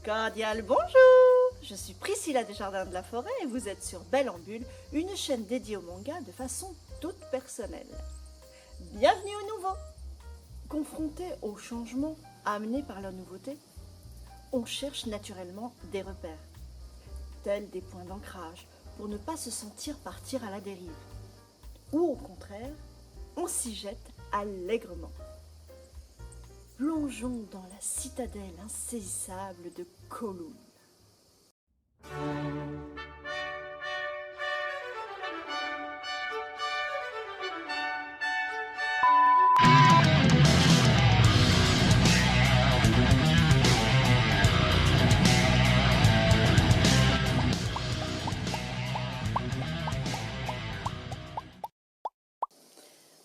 Cordial bonjour. Je suis Priscilla Desjardins de la Forêt et vous êtes sur Belle en Bulle, une chaîne dédiée au manga de façon toute personnelle. Bienvenue au nouveau. Confronté au changement amené par la nouveauté, on cherche naturellement des repères, tels des points d'ancrage pour ne pas se sentir partir à la dérive. Ou au contraire, on s'y jette allègrement. Plongeons dans la citadelle insaisissable de Kowloon.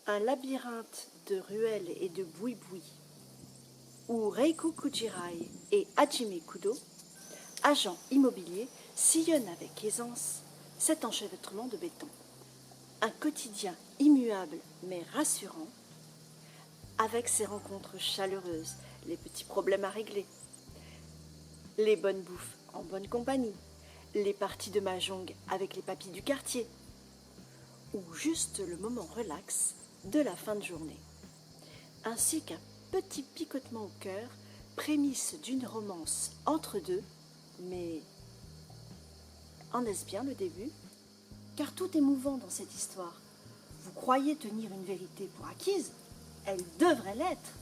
Un labyrinthe de ruelles et de boui-boui, où Reiko Kujirai et Hajime Kudo, agents immobiliers, sillonnent avec aisance cet enchevêtrement de béton. Un quotidien immuable mais rassurant, avec ses rencontres chaleureuses, les petits problèmes à régler, les bonnes bouffes en bonne compagnie, les parties de mahjong avec les papis du quartier, ou juste le moment relax de la fin de journée, ainsi qu'un petit picotement au cœur, prémisse d'une romance entre deux, mais en est-ce bien le début? Car tout est mouvant dans cette histoire. Vous croyez tenir une vérité pour acquise? Elle devrait l'être.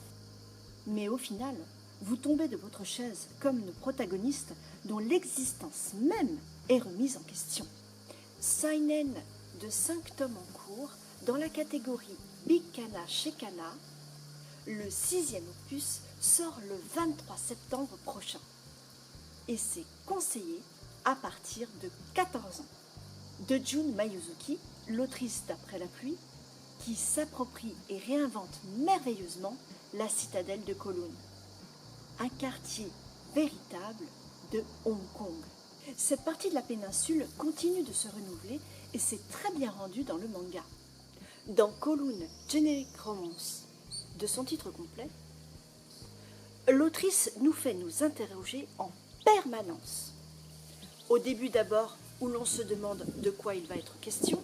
Mais au final, vous tombez de votre chaise comme nos protagonistes dont l'existence même est remise en question. Seinen de 5 tomes en cours dans la catégorie Big Kana chez Kana, le 6e opus sort le 23 septembre prochain. Et c'est conseillé à partir de 14 ans. De Jun Mayuzuki, l'autrice d'Après la pluie, qui s'approprie et réinvente merveilleusement la citadelle de Kowloon. Un quartier véritable de Hong Kong. Cette partie de la péninsule continue de se renouveler et c'est très bien rendu dans le manga. Dans Kowloon Generic Romance, de son titre complet, l'autrice nous fait nous interroger en permanence. Au début d'abord, où l'on se demande de quoi il va être question,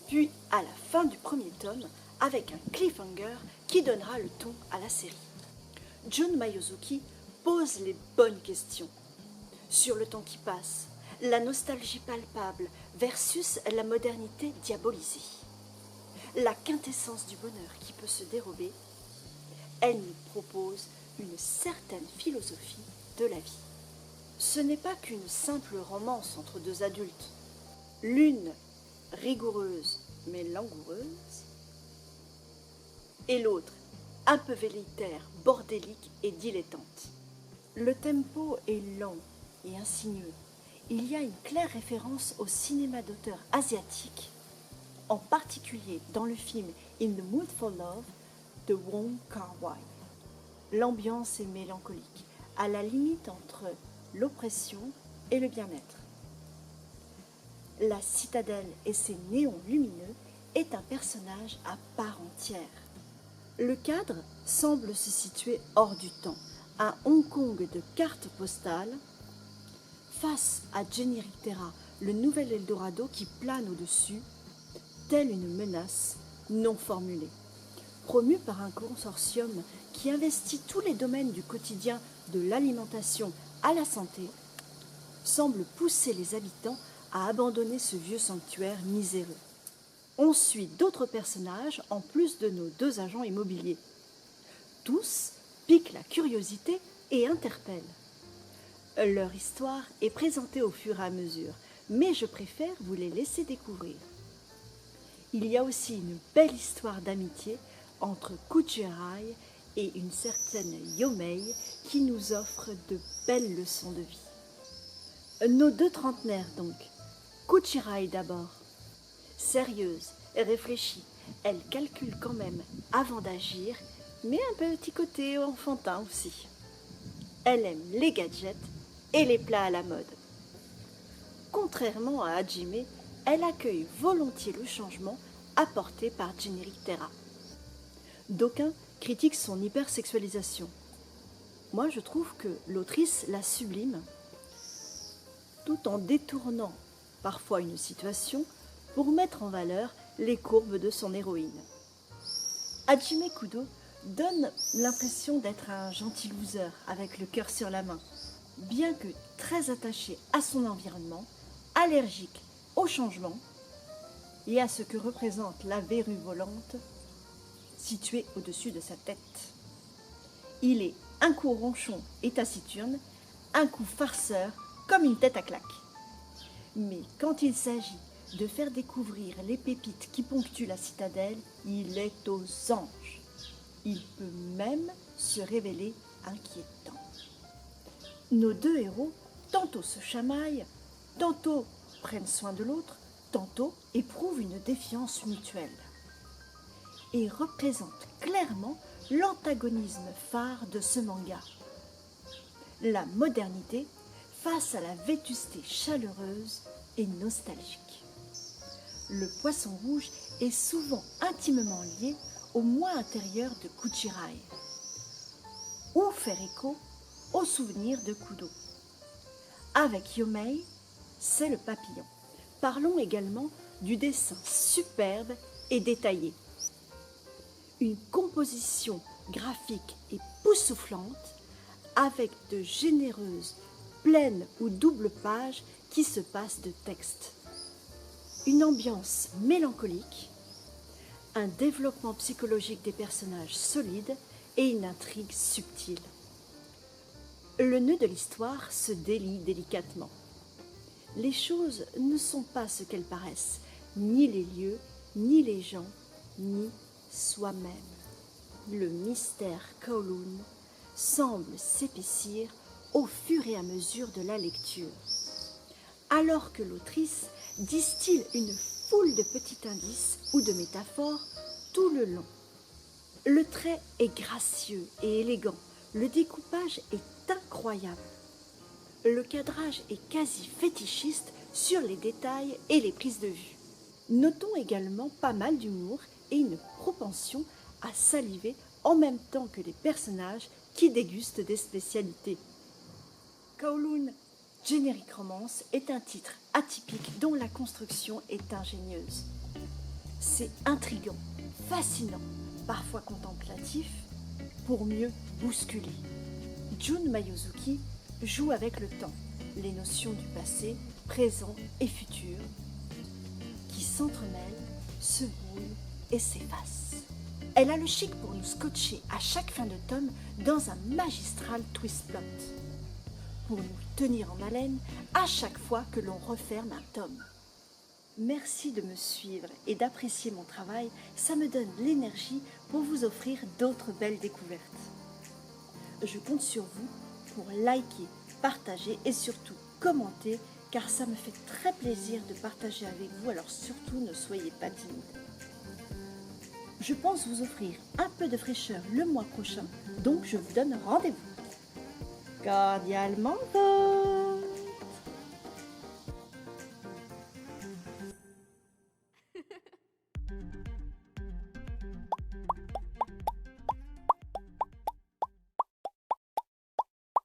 puis à la fin du premier tome, avec un cliffhanger qui donnera le ton à la série. Jun Mayuzuki pose les bonnes questions sur le temps qui passe, la nostalgie palpable versus la modernité diabolisée, la quintessence du bonheur qui peut se dérober. Elle nous propose une certaine philosophie de la vie. Ce n'est pas qu'une simple romance entre deux adultes, l'une rigoureuse mais langoureuse, et l'autre un peu velléitaire, bordélique et dilettante. Le tempo est lent et insinueux. Il y a une claire référence au cinéma d'auteur asiatique, en particulier dans le film In the Mood for Love de Wong Kar-wai. L'ambiance est mélancolique, à la limite entre l'oppression et le bien-être. La citadelle et ses néons lumineux est un personnage à part entière. Le cadre semble se situer hors du temps, à Hong Kong de cartes postales, face à Generic Terra, le nouvel Eldorado qui plane au-dessus, telle une menace non formulée. Promu par un consortium qui investit tous les domaines du quotidien de l'alimentation à la santé, semble pousser les habitants à abandonner ce vieux sanctuaire miséreux. On suit d'autres personnages en plus de nos 2 agents immobiliers. Tous piquent la curiosité et interpellent. Leur histoire est présentée au fur et à mesure, mais je préfère vous les laisser découvrir. Il y a aussi une belle histoire d'amitié entre Kujirai et une certaine Yomei qui nous offre de belles leçons de vie. Nos 2 trentenaires donc. Kujirai d'abord. Sérieuse et réfléchie, elle calcule quand même avant d'agir, mais un petit côté enfantin aussi. Elle aime les gadgets et les plats à la mode. Contrairement à Hajime, elle accueille volontiers le changement apporté par Generic Terra. D'aucuns critiquent son hypersexualisation. Moi, je trouve que l'autrice la sublime, tout en détournant parfois une situation pour mettre en valeur les courbes de son héroïne. Hajime Kudo donne l'impression d'être un gentil loser avec le cœur sur la main, bien que très attaché à son environnement, allergique au changement et à ce que représente la verrue volante située au-dessus de sa tête. Il est un coup ronchon et taciturne, un coup farceur comme une tête à claque. Mais quand il s'agit de faire découvrir les pépites qui ponctuent la citadelle, il est aux anges. Il peut même se révéler inquiétant. Nos deux héros, tantôt se chamaillent, tantôt prennent soin de l'autre, tantôt éprouvent une défiance mutuelle. Et représentent clairement l'antagonisme phare de ce manga. La modernité face à la vétusté chaleureuse et nostalgique. Le poisson rouge est souvent intimement lié au moi intérieur de Kuchirai, ou faire écho au souvenir de Kudo. Avec Yomei, c'est le papillon. Parlons également du dessin superbe et détaillé. Une composition graphique époustouflante avec de généreuses pleines ou doubles pages qui se passent de texte. Une ambiance mélancolique, un développement psychologique des personnages solide et une intrigue subtile. Le nœud de l'histoire se délie délicatement. Les choses ne sont pas ce qu'elles paraissent, ni les lieux, ni les gens, ni soi-même. Le mystère Kowloon semble s'épaissir au fur et à mesure de la lecture, alors que l'autrice distille une foule de petits indices ou de métaphores tout le long. Le trait est gracieux et élégant, le découpage est incroyable. Le cadrage est quasi fétichiste sur les détails et les prises de vue. Notons également pas mal d'humour et une propension à saliver en même temps que les personnages qui dégustent des spécialités. Kowloon Generic Romance est un titre atypique dont la construction est ingénieuse. C'est intriguant, fascinant, parfois contemplatif, pour mieux bousculer. Jun Mayuzuki joue avec le temps, les notions du passé, présent et futur, qui s'entremêlent, se brouillent et s'effacent. Elle a le chic pour nous scotcher à chaque fin de tome dans un magistral twist plot, pour nous tenir en haleine à chaque fois que l'on referme un tome. Merci de me suivre et d'apprécier mon travail, ça me donne l'énergie pour vous offrir d'autres belles découvertes. Je compte sur vous pour liker, partager et surtout commenter, car ça me fait très plaisir de partager avec vous, alors surtout ne soyez pas timide. Je pense vous offrir un peu de fraîcheur le mois prochain, donc je vous donne rendez-vous. Cordialement vôtre.